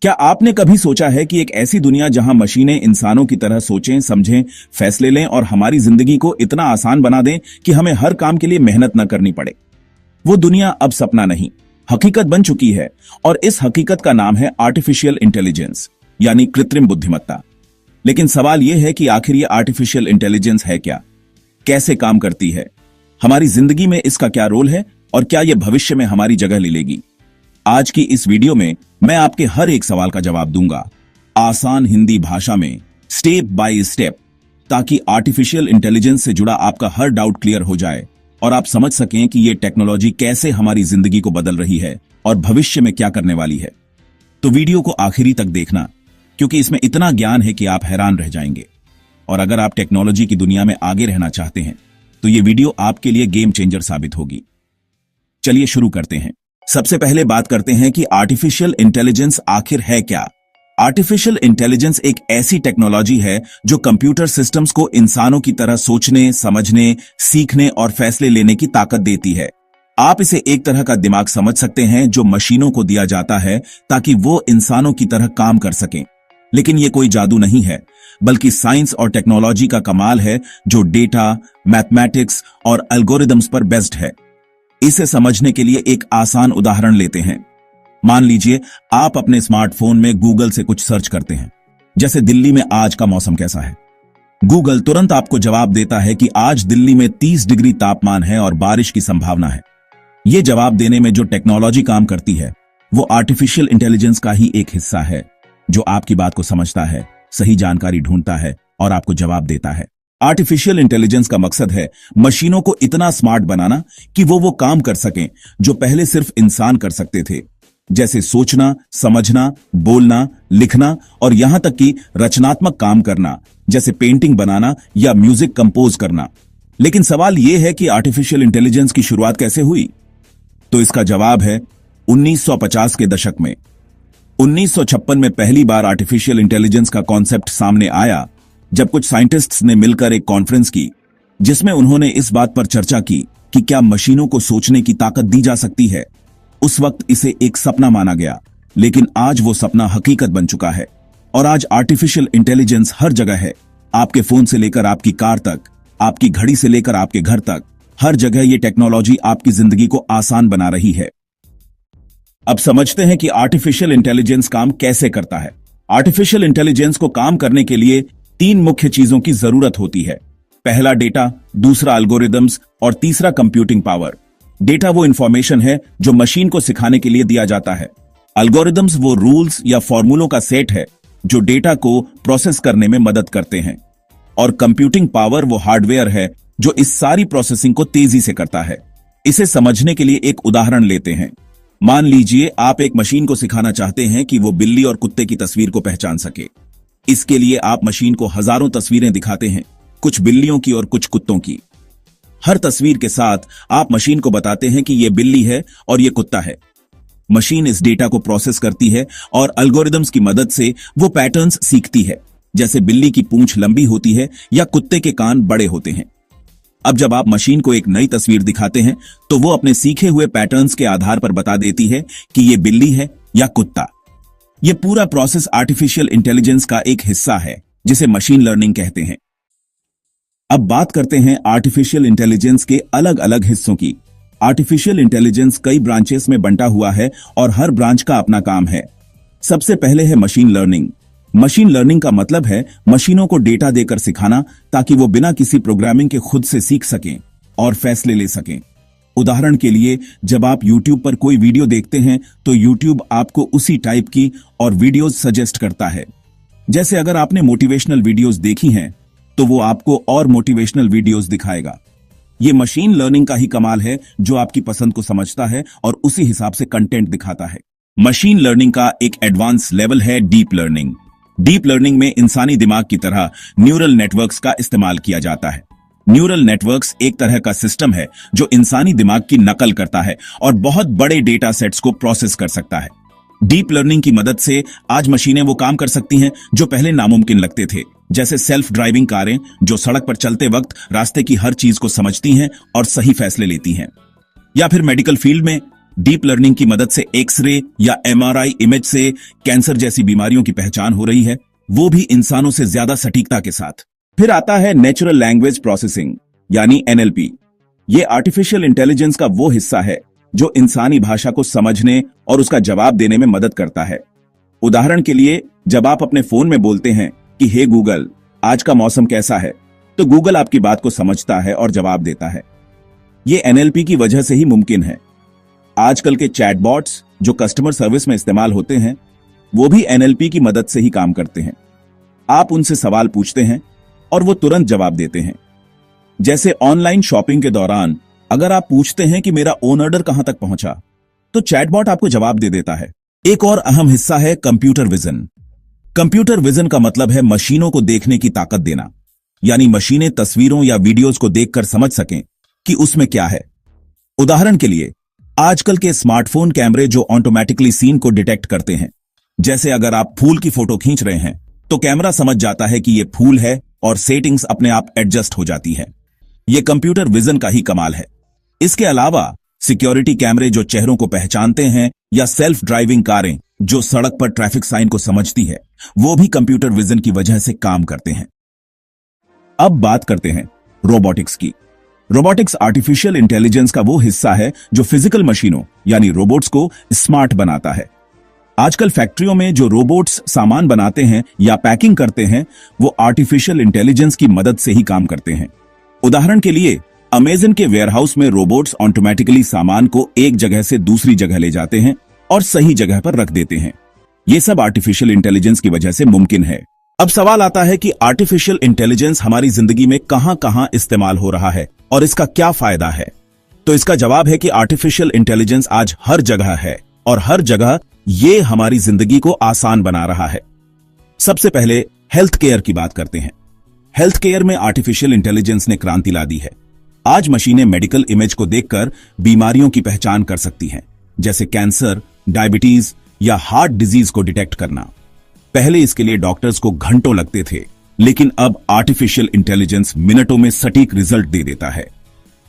क्या आपने कभी सोचा है कि एक ऐसी दुनिया जहां मशीनें इंसानों की तरह सोचें, समझें, फैसले लें और हमारी जिंदगी को इतना आसान बना दें कि हमें हर काम के लिए मेहनत न करनी पड़े? वो दुनिया अब सपना नहीं, हकीकत बन चुकी है और इस हकीकत का नाम है आर्टिफिशियल इंटेलिजेंस, यानी कृत्रिम बुद्धिमत्ता। लेकिन सवाल यह है कि आखिर ये आर्टिफिशियल इंटेलिजेंस है क्या, कैसे काम करती है, हमारी जिंदगी में इसका क्या रोल है और क्या यह भविष्य में हमारी जगह ले लेगी? आज की इस वीडियो में मैं आपके हर एक सवाल का जवाब दूंगा, आसान हिंदी भाषा में, स्टेप बाय स्टेप, ताकि आर्टिफिशियल इंटेलिजेंस से जुड़ा आपका हर डाउट क्लियर हो जाए और आप समझ सकें कि यह टेक्नोलॉजी कैसे हमारी जिंदगी को बदल रही है और भविष्य में क्या करने वाली है। तो वीडियो को आखिरी तक देखना, क्योंकि इसमें इतना ज्ञान है कि आप हैरान रह जाएंगे। और अगर आप टेक्नोलॉजी की दुनिया में आगे रहना चाहते हैं तो यह वीडियो आपके लिए गेम चेंजर साबित होगी। चलिए शुरू करते हैं। सबसे पहले बात करते हैं कि आर्टिफिशियल इंटेलिजेंस आखिर है क्या। आर्टिफिशियल इंटेलिजेंस एक ऐसी टेक्नोलॉजी है जो कंप्यूटर सिस्टम्स को इंसानों की तरह सोचने, समझने, सीखने और फैसले लेने की ताकत देती है। आप इसे एक तरह का दिमाग समझ सकते हैं जो मशीनों को दिया जाता है ताकि वो इंसानों की तरह काम कर सकें। लेकिन ये कोई जादू नहीं है, बल्कि साइंस और टेक्नोलॉजी का कमाल है जो डेटा, मैथमेटिक्स और एल्गोरिदम्स पर बेस्ड है। इसे समझने के लिए एक आसान उदाहरण लेते हैं। मान लीजिए आप अपने स्मार्टफोन में गूगल से कुछ सर्च करते हैं, जैसे दिल्ली में आज का मौसम कैसा है। गूगल तुरंत आपको जवाब देता है कि आज दिल्ली में 30 डिग्री तापमान है और बारिश की संभावना है। यह जवाब देने में जो टेक्नोलॉजी काम करती है वो आर्टिफिशियल इंटेलिजेंस का ही एक हिस्सा है, जो आपकी बात को समझता है, सही जानकारी ढूंढता है और आपको जवाब देता है। आर्टिफिशियल इंटेलिजेंस का मकसद है मशीनों को इतना स्मार्ट बनाना कि वो काम कर सकें जो पहले सिर्फ इंसान कर सकते थे, जैसे सोचना, समझना, बोलना, लिखना और यहां तक कि रचनात्मक काम करना, जैसे पेंटिंग बनाना या म्यूजिक कंपोज करना। लेकिन सवाल यह है कि आर्टिफिशियल इंटेलिजेंस की शुरुआत कैसे हुई? तो इसका जवाब है 1950 के दशक में। 1956 में पहली बार आर्टिफिशियल इंटेलिजेंस का कॉन्सेप्ट सामने आया, जब कुछ साइंटिस्ट्स ने मिलकर एक कॉन्फ्रेंस की जिसमें उन्होंने इस बात पर चर्चा की कि क्या मशीनों को सोचने की ताकत दी जा सकती है। उस वक्त इसे एक सपना माना गया, लेकिन आज वो सपना हकीकत बन चुका है और आज आर्टिफिशियल इंटेलिजेंस हर जगह है। आपके फोन से लेकर आपकी कार तक, आपकी घड़ी से लेकर आपके घर तक, हर जगह ये टेक्नोलॉजी आपकी जिंदगी को आसान बना रही है। अब समझते हैं कि आर्टिफिशियल इंटेलिजेंस काम कैसे करता है। आर्टिफिशियल इंटेलिजेंस को काम करने के लिए 3 मुख्य चीजों की जरूरत होती है। पहला डेटा, दूसरा एल्गोरिदम्स और तीसरा कंप्यूटिंग पावर। डेटा वो इंफॉर्मेशन है जो मशीन को सिखाने के लिए दिया जाता है। एल्गोरिदम्स वो रूल्स या फॉर्मूलों का सेट है जो डेटा को प्रोसेस करने में मदद करते हैं। और कंप्यूटिंग पावर वो हार्डवेयर है जो इस सारी प्रोसेसिंग को तेजी से करता है। इसे समझने के लिए एक उदाहरण लेते हैं। मान लीजिए आप एक मशीन को सिखाना चाहते हैं कि वो बिल्ली और कुत्ते की तस्वीर को पहचान सके। इसके लिए आप मशीन को हजारों तस्वीरें दिखाते हैं, कुछ बिल्लियों की और कुछ कुत्तों की। हर तस्वीर के साथ आप मशीन को बताते हैं कि यह बिल्ली है और यह कुत्ता है। मशीन इस डेटा को प्रोसेस करती है और एल्गोरिदम्स की मदद से वो पैटर्न्स सीखती है, जैसे बिल्ली की पूंछ लंबी होती है या कुत्ते के कान बड़े होते हैं। अब जब आप मशीन को एक नई तस्वीर दिखाते हैं तो वो अपने सीखे हुए पैटर्न्स के आधार पर बता देती है कि यह बिल्ली है या कुत्ता। यह पूरा प्रोसेस आर्टिफिशियल इंटेलिजेंस का एक हिस्सा है जिसे मशीन लर्निंग कहते हैं। अब बात करते हैं आर्टिफिशियल इंटेलिजेंस के अलग अलग हिस्सों की। आर्टिफिशियल इंटेलिजेंस कई ब्रांचेस में बंटा हुआ है और हर ब्रांच का अपना काम है। सबसे पहले है मशीन लर्निंग। मशीन लर्निंग का मतलब है मशीनों को डेटा देकर सिखाना ताकि वो बिना किसी प्रोग्रामिंग के खुद से सीख सकें और फैसले ले सकें। उदाहरण के लिए, जब आप YouTube पर कोई वीडियो देखते हैं तो YouTube आपको उसी टाइप की और वीडियोज सजेस्ट करता है। जैसे अगर आपने मोटिवेशनल वीडियोज देखी हैं तो वो आपको और मोटिवेशनल वीडियोज दिखाएगा। ये मशीन लर्निंग का ही कमाल है जो आपकी पसंद को समझता है और उसी हिसाब से कंटेंट दिखाता है। मशीन लर्निंग का एक एडवांस लेवल है डीप लर्निंग। डीप लर्निंग में इंसानी दिमाग की तरह न्यूरल नेटवर्क्स का इस्तेमाल किया जाता है। न्यूरल नेटवर्क्स एक तरह का सिस्टम है जो इंसानी दिमाग की नकल करता है और बहुत बड़े डेटा सेट्स को प्रोसेस कर सकता है। डीप लर्निंग की मदद से आज मशीनें वो काम कर सकती हैं जो पहले नामुमकिन लगते थे, जैसे सेल्फ ड्राइविंग कारें जो सड़क पर चलते वक्त रास्ते की हर चीज को समझती हैं और सही फैसले लेती हैं। या फिर मेडिकल फील्ड में डीप लर्निंग की मदद से एक्सरे या एमआरआई इमेज से कैंसर जैसी बीमारियों की पहचान हो रही है, वो भी इंसानों से ज्यादा सटीकता के साथ। फिर आता है नेचुरल लैंग्वेज प्रोसेसिंग यानी एनएलपी। ये आर्टिफिशियल इंटेलिजेंस का वो हिस्सा है जो इंसानी भाषा को समझने और उसका जवाब देने में मदद करता है। उदाहरण के लिए, जब आप अपने फोन में बोलते हैं कि हे गूगल, आज का मौसम कैसा है, तो गूगल आपकी बात को समझता है और जवाब देता है। ये एनएलपी की वजह से ही मुमकिन है। आजकल के चैटबॉट्स जो कस्टमर सर्विस में इस्तेमाल होते हैं, वो भी एनएलपी की मदद से ही काम करते हैं। आप उनसे सवाल पूछते हैं और वो तुरंत जवाब देते हैं। जैसे ऑनलाइन शॉपिंग के दौरान अगर आप पूछते हैं कि मेरा ओन ऑर्डर कहां तक पहुंचा, तो चैटबॉट आपको जवाब दे देता है। एक और अहम हिस्सा है कंप्यूटर विजन। कंप्यूटर विजन का मतलब है मशीनों को देखने की ताकत देना, यानी मशीनें तस्वीरों या वीडियोज को देखकर समझ सकें कि उसमें क्या है। उदाहरण के लिए, आजकल के स्मार्टफोन कैमरे जो ऑटोमेटिकली सीन को डिटेक्ट करते हैं। जैसे अगर आप फूल की फोटो खींच रहे हैं तो कैमरा समझ जाता है कि यह फूल है और सेटिंग्स अपने आप एडजस्ट हो जाती है। यह कंप्यूटर विजन का ही कमाल है। इसके अलावा सिक्योरिटी कैमरे जो चेहरों को पहचानते हैं या सेल्फ ड्राइविंग कारें जो सड़क पर ट्रैफिक साइन को समझती है, वो भी कंप्यूटर विजन की वजह से काम करते हैं। अब बात करते हैं रोबोटिक्स की। रोबोटिक्स आर्टिफिशियल इंटेलिजेंस का वो हिस्सा है जो फिजिकल मशीनों यानी रोबोट्स को स्मार्ट बनाता है। आजकल फैक्ट्रियों में जो रोबोट्स सामान बनाते हैं या पैकिंग करते हैं, वो आर्टिफिशियल इंटेलिजेंस की मदद से ही काम करते हैं। उदाहरण के लिए, अमेज़न के वेयरहाउस में रोबोट्स ऑटोमेटिकली सामान को एक जगह से दूसरी जगह ले जाते हैं और सही जगह पर रख देते हैं। ये सब आर्टिफिशियल इंटेलिजेंस की वजह से मुमकिन है। अब सवाल आता है कि आर्टिफिशियल इंटेलिजेंस हमारी जिंदगी में कहां कहां इस्तेमाल हो रहा है और इसका क्या फायदा है। तो इसका जवाब है कि आर्टिफिशियल इंटेलिजेंस आज हर जगह है और हर जगह ये हमारी जिंदगी को आसान बना रहा है। सबसे पहले हेल्थ केयर की बात करते हैं। हेल्थ केयर में आर्टिफिशियल इंटेलिजेंस ने क्रांति ला दी है। आज मशीनें मेडिकल इमेज को देखकर बीमारियों की पहचान कर सकती हैं, जैसे कैंसर, डायबिटीज या हार्ट डिजीज को डिटेक्ट करना। पहले इसके लिए डॉक्टर्स को घंटों लगते थे, लेकिन अब आर्टिफिशियल इंटेलिजेंस मिनटों में सटीक रिजल्ट दे देता है।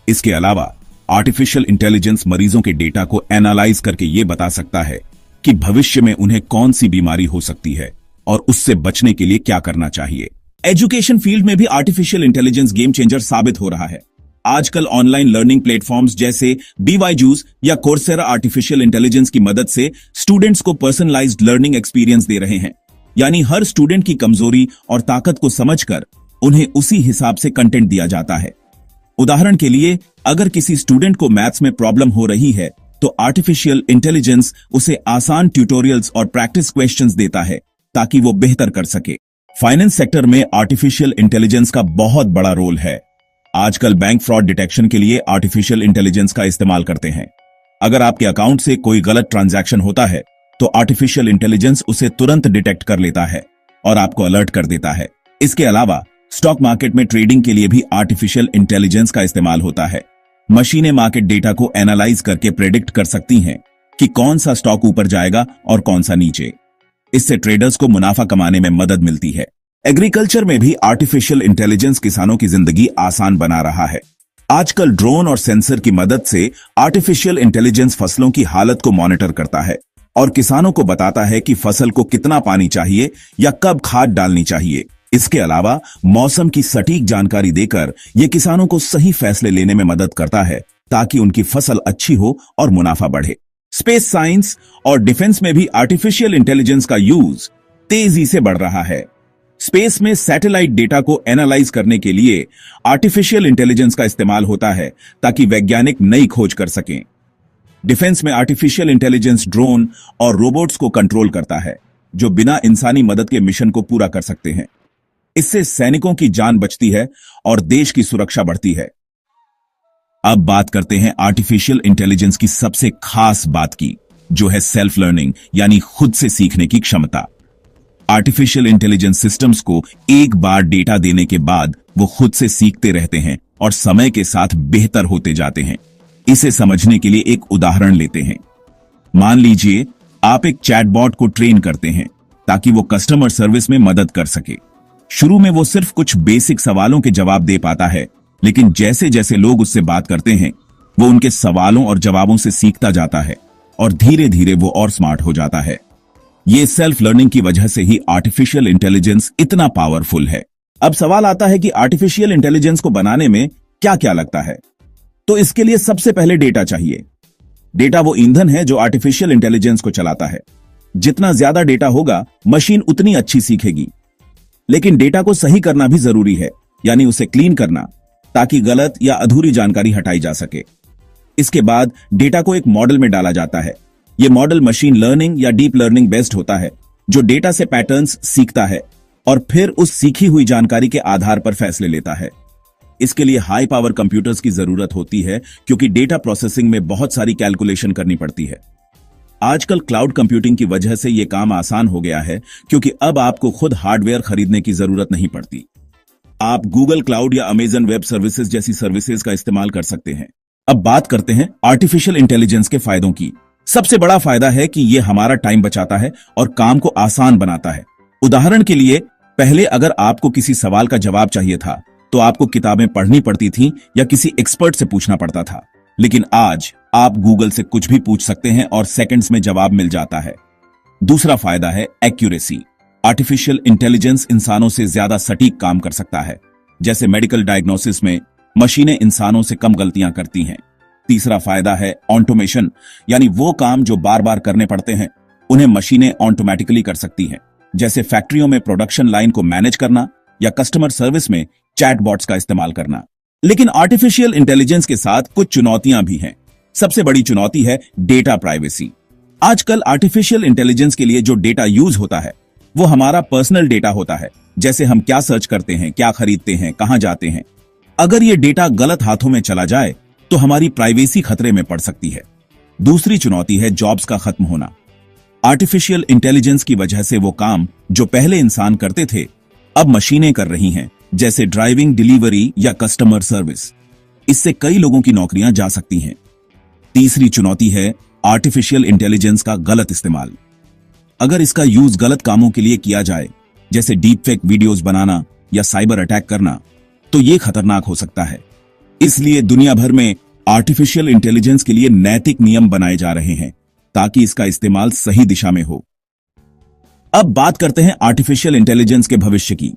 इसके अलावा आर्टिफिशियल इंटेलिजेंस मरीजों के डेटा को एनालाइज करके यह बता सकता है कि भविष्य में उन्हें कौन सी बीमारी हो सकती है और उससे बचने के लिए क्या करना चाहिए। एजुकेशन फील्ड में भी आर्टिफिशियल इंटेलिजेंस गेम चेंजर साबित हो रहा है। आजकल ऑनलाइन लर्निंग प्लेटफॉर्म्स जैसे BYJU'S या कोर्सेरा आर्टिफिशियल इंटेलिजेंस की मदद से स्टूडेंट्स को पर्सनलाइज्ड लर्निंग एक्सपीरियंस दे रहे हैं, यानी हर स्टूडेंट की कमजोरी और ताकत को समझकर उन्हें उसी हिसाब से कंटेंट दिया जाता है। उदाहरण के लिए, अगर किसी स्टूडेंट को मैथ्स में प्रॉब्लम हो रही है तो आर्टिफिशियल इंटेलिजेंस उसे आसान ट्यूटोरियल्स और प्रैक्टिस क्वेश्चंस देता है ताकि वो बेहतर कर सके। फाइनेंस सेक्टर में आर्टिफिशियल इंटेलिजेंस का बहुत बड़ा रोल है। आजकल बैंक फ्रॉड डिटेक्शन के लिए आर्टिफिशियल इंटेलिजेंस का इस्तेमाल करते हैं। अगर आपके अकाउंट से कोई गलत ट्रांजैक्शन होता है तो आर्टिफिशियल इंटेलिजेंस उसे तुरंत डिटेक्ट कर लेता है और आपको अलर्ट कर देता है। इसके अलावा स्टॉक मार्केट में ट्रेडिंग के लिए भी आर्टिफिशियल इंटेलिजेंस का इस्तेमाल होता है। मशीनें मार्केट डेटा को एनालाइज करके प्रेडिक्ट कर सकती हैं कि कौन सा स्टॉक ऊपर जाएगा और कौन सा नीचे। इससे ट्रेडर्स को मुनाफा कमाने में मदद मिलती है। एग्रीकल्चर में भी आर्टिफिशियल इंटेलिजेंस किसानों की जिंदगी आसान बना रहा है। आजकल ड्रोन और सेंसर की मदद से आर्टिफिशियल इंटेलिजेंस फसलों की हालत को मॉनिटर करता है और किसानों को बताता है कि फसल को कितना पानी चाहिए या कब खाद डालनी चाहिए। इसके अलावा मौसम की सटीक जानकारी देकर यह किसानों को सही फैसले लेने में मदद करता है ताकि उनकी फसल अच्छी हो और मुनाफा बढ़े। स्पेस साइंस और डिफेंस में भी आर्टिफिशियल इंटेलिजेंस का यूज तेजी से बढ़ रहा है। स्पेस में सैटेलाइट डेटा को एनालाइज करने के लिए आर्टिफिशियल इंटेलिजेंस का इस्तेमाल होता है ताकि वैज्ञानिक नई खोज कर सकें। डिफेंस में आर्टिफिशियल इंटेलिजेंस ड्रोन और रोबोट्स को कंट्रोल करता है जो बिना इंसानी मदद के मिशन को पूरा कर सकते हैं। इससे सैनिकों की जान बचती है और देश की सुरक्षा बढ़ती है। अब बात करते हैं आर्टिफिशियल इंटेलिजेंस की सबसे खास बात की, जो है सेल्फ लर्निंग यानी खुद से सीखने की क्षमता। आर्टिफिशियल इंटेलिजेंस सिस्टम्स को एक बार डेटा देने के बाद वो खुद से सीखते रहते हैं और समय के साथ बेहतर होते जाते हैं। इसे समझने के लिए एक उदाहरण लेते हैं। मान लीजिए आप एक चैटबॉट को ट्रेन करते हैं ताकि वो कस्टमर सर्विस में मदद कर सके। शुरू में वो सिर्फ कुछ बेसिक सवालों के जवाब दे पाता है, लेकिन जैसे जैसे लोग उससे बात करते हैं वो उनके सवालों और जवाबों से सीखता जाता है और धीरे धीरे वो और स्मार्ट हो जाता है। ये सेल्फ लर्निंग की वजह से ही आर्टिफिशियल इंटेलिजेंस इतना पावरफुल है। अब सवाल आता है कि आर्टिफिशियल इंटेलिजेंस को बनाने में क्या क्या लगता है। तो इसके लिए सबसे पहले डेटा चाहिए। डेटा वो ईंधन है जो आर्टिफिशियल इंटेलिजेंस को चलाता है। जितना ज्यादा डेटा होगा, मशीन उतनी अच्छी सीखेगी। लेकिन डेटा को सही करना भी जरूरी है, यानी उसे क्लीन करना, ताकि गलत या अधूरी जानकारी हटाई जा सके। इसके बाद डेटा को एक मॉडल में डाला जाता है। यह मॉडल मशीन लर्निंग या डीप लर्निंग बेस्ड होता है, जो डेटा से पैटर्न्स सीखता है और फिर उस सीखी हुई जानकारी के आधार पर फैसले लेता है। इसके लिए हाई पावर कंप्यूटर्स की जरूरत होती है, क्योंकि डेटा प्रोसेसिंग में बहुत सारी कैलकुलेशन करनी पड़ती है। आजकल क्लाउड कंप्यूटिंग की वजह से यह काम आसान हो गया है, क्योंकि अब आपको खुद हार्डवेयर खरीदने की जरूरत नहीं पड़ती। आप गूगल क्लाउड या अमेजन वेब सर्विसेज जैसी सर्विसेज का इस्तेमाल कर सकते हैं। अब बात करते हैं आर्टिफिशियल इंटेलिजेंस के फायदों की। सबसे बड़ा फायदा है कि यह हमारा टाइम बचाता है और काम को आसान बनाता है। उदाहरण के लिए, पहले अगर आपको किसी सवाल का जवाब चाहिए था तो आपको किताबें पढ़नी पड़ती थी या किसी एक्सपर्ट से पूछना पड़ता था। लेकिन आज आप गूगल से कुछ भी पूछ सकते हैं और सेकंड्स में जवाब मिल जाता है। दूसरा फायदा है एक्यूरेसी। आर्टिफिशियल इंटेलिजेंस इंसानों से ज्यादा सटीक काम कर सकता है। जैसे मेडिकल डायग्नोसिस में मशीनें इंसानों से कम गलतियां करती हैं। तीसरा फायदा है ऑटोमेशन, यानी वो काम जो बार बार करने पड़ते हैं उन्हें मशीनें ऑटोमेटिकली कर सकती हैं। जैसे फैक्ट्रियों में प्रोडक्शन लाइन को मैनेज करना या कस्टमर सर्विस में चैटबॉट्स का इस्तेमाल करना। लेकिन आर्टिफिशियल इंटेलिजेंस के साथ कुछ चुनौतियां भी हैं। सबसे बड़ी चुनौती है डेटा प्राइवेसी। आजकल आर्टिफिशियल इंटेलिजेंस के लिए जो डेटा यूज होता है वो हमारा पर्सनल डेटा होता है। जैसे हम क्या सर्च करते हैं, क्या खरीदते हैं, कहां जाते हैं। अगर ये डेटा गलत हाथों में चला जाए तो हमारी प्राइवेसी खतरे में पड़ सकती है। दूसरी चुनौती है जॉब्स का खत्म होना। आर्टिफिशियल इंटेलिजेंस की वजह से वो काम जो पहले इंसान करते थे अब मशीनें कर रही हैं, जैसे ड्राइविंग, डिलीवरी या कस्टमर सर्विस। इससे कई लोगों की नौकरियां जा सकती हैं। तीसरी चुनौती है आर्टिफिशियल इंटेलिजेंस का गलत इस्तेमाल। अगर इसका यूज गलत कामों के लिए किया जाए, जैसे डीप फेक वीडियोस बनाना या साइबर अटैक करना, तो यह खतरनाक हो सकता है। इसलिए दुनिया भर में आर्टिफिशियल इंटेलिजेंस के लिए नैतिक नियम बनाए जा रहे हैं, ताकि इसका इस्तेमाल सही दिशा में हो। अब बात करते हैं आर्टिफिशियल इंटेलिजेंस के भविष्य की।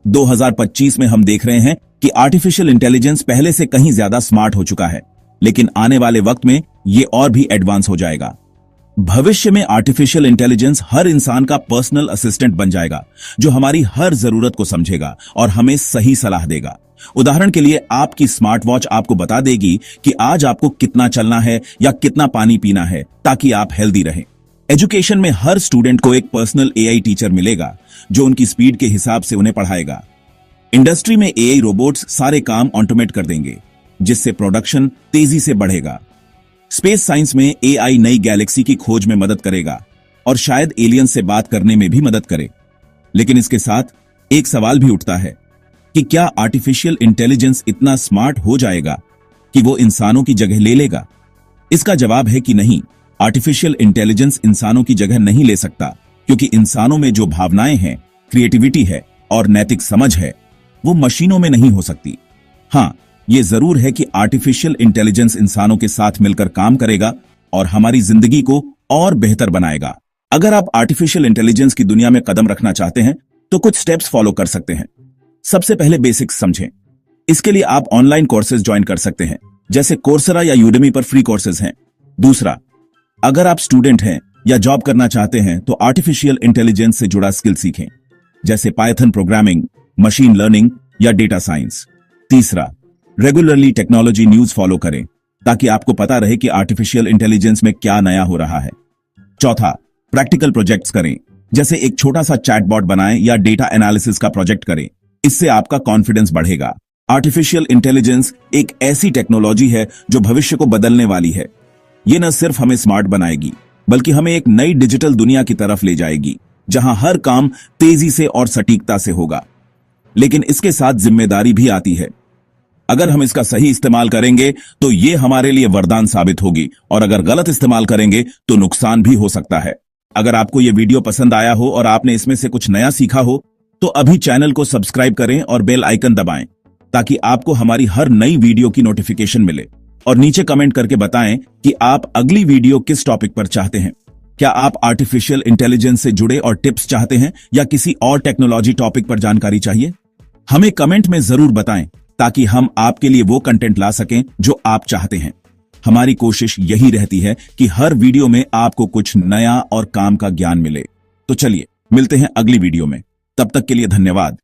2025 में हम देख रहे हैं कि आर्टिफिशियल इंटेलिजेंस पहले से कहीं ज्यादा स्मार्ट हो चुका है, लेकिन आने वाले वक्त में यह और भी एडवांस हो जाएगा। भविष्य में आर्टिफिशियल इंटेलिजेंस हर इंसान का पर्सनल असिस्टेंट बन जाएगा, जो हमारी हर जरूरत को समझेगा और हमें सही सलाह देगा। उदाहरण के लिए, आपकी स्मार्ट वॉच आपको बता देगी कि आज आपको कितना चलना है या कितना पानी पीना है, ताकि आप हेल्दी रहें। एजुकेशन में हर स्टूडेंट को एक पर्सनल एआई टीचर मिलेगा, जो उनकी स्पीड के हिसाब से उन्हें पढ़ाएगा। इंडस्ट्री में एआई रोबोट्स सारे काम ऑटोमेट कर देंगे, जिससे प्रोडक्शन तेजी से बढ़ेगा। स्पेस साइंस में एआई नई गैलेक्सी की खोज में मदद करेगा और शायद एलियन से बात करने में भी मदद करे। लेकिन इसके साथ एक सवाल भी उठता है कि क्या आर्टिफिशियल इंटेलिजेंस इतना स्मार्ट हो जाएगा कि वो इंसानों की जगह ले लेगा? इसका जवाब है कि नहीं। आर्टिफिशियल इंटेलिजेंस इंसानों की जगह नहीं ले सकता, क्योंकि इंसानों में जो भावनाएं हैं, क्रिएटिविटी है और नैतिक समझ है, वो मशीनों में नहीं हो सकती। हां, ये जरूर है कि आर्टिफिशियल इंटेलिजेंस इंसानों के साथ मिलकर काम करेगा और हमारी जिंदगी को और बेहतर बनाएगा। अगर आप आर्टिफिशियल इंटेलिजेंस की दुनिया में कदम रखना चाहते हैं तो कुछ स्टेप्स फॉलो कर सकते हैं। सबसे पहले बेसिक्स समझें। इसके लिए आप ऑनलाइन कोर्सेज ज्वाइन कर सकते हैं, जैसे कोर्सेरा या यूडेमी पर फ्री कोर्सेज हैं। दूसरा, अगर आप स्टूडेंट हैं या जॉब करना चाहते हैं तो आर्टिफिशियल इंटेलिजेंस से जुड़ा स्किल सीखें, जैसे पाइथन प्रोग्रामिंग, मशीन लर्निंग या डेटा साइंस। तीसरा, रेगुलरली टेक्नोलॉजी न्यूज फॉलो करें, ताकि आपको पता रहे कि आर्टिफिशियल इंटेलिजेंस में क्या नया हो रहा है। चौथा, प्रैक्टिकल प्रोजेक्ट्स करें, जैसे एक छोटा सा चैटबॉट बनाएं या डेटा एनालिसिस का प्रोजेक्ट करें। इससे आपका कॉन्फिडेंस बढ़ेगा। आर्टिफिशियल इंटेलिजेंस एक ऐसी टेक्नोलॉजी है जो भविष्य को बदलने वाली है। ये न सिर्फ हमें स्मार्ट बनाएगी, बल्कि हमें एक नई डिजिटल दुनिया की तरफ ले जाएगी, जहां हर काम तेजी से और सटीकता से होगा। लेकिन इसके साथ जिम्मेदारी भी आती है। अगर हम इसका सही इस्तेमाल करेंगे तो ये हमारे लिए वरदान साबित होगी, और अगर गलत इस्तेमाल करेंगे तो नुकसान भी हो सकता है। अगर आपको ये वीडियो पसंद आया हो और आपने इसमें से कुछ नया सीखा हो, तो अभी चैनल को सब्सक्राइब करें और बेल आइकन दबाएं, ताकि आपको हमारी हर नई वीडियो की नोटिफिकेशन मिले। और नीचे कमेंट करके बताएं कि आप अगली वीडियो किस टॉपिक पर चाहते हैं। क्या आप आर्टिफिशियल इंटेलिजेंस से जुड़े और टिप्स चाहते हैं या किसी और टेक्नोलॉजी टॉपिक पर जानकारी चाहिए? हमें कमेंट में जरूर बताएं ताकि हम आपके लिए वो कंटेंट ला सकें जो आप चाहते हैं। हमारी कोशिश यही रहती है कि हर वीडियो में आपको कुछ नया और काम का ज्ञान मिले। तो चलिए मिलते हैं अगली वीडियो में। तब तक के लिए धन्यवाद।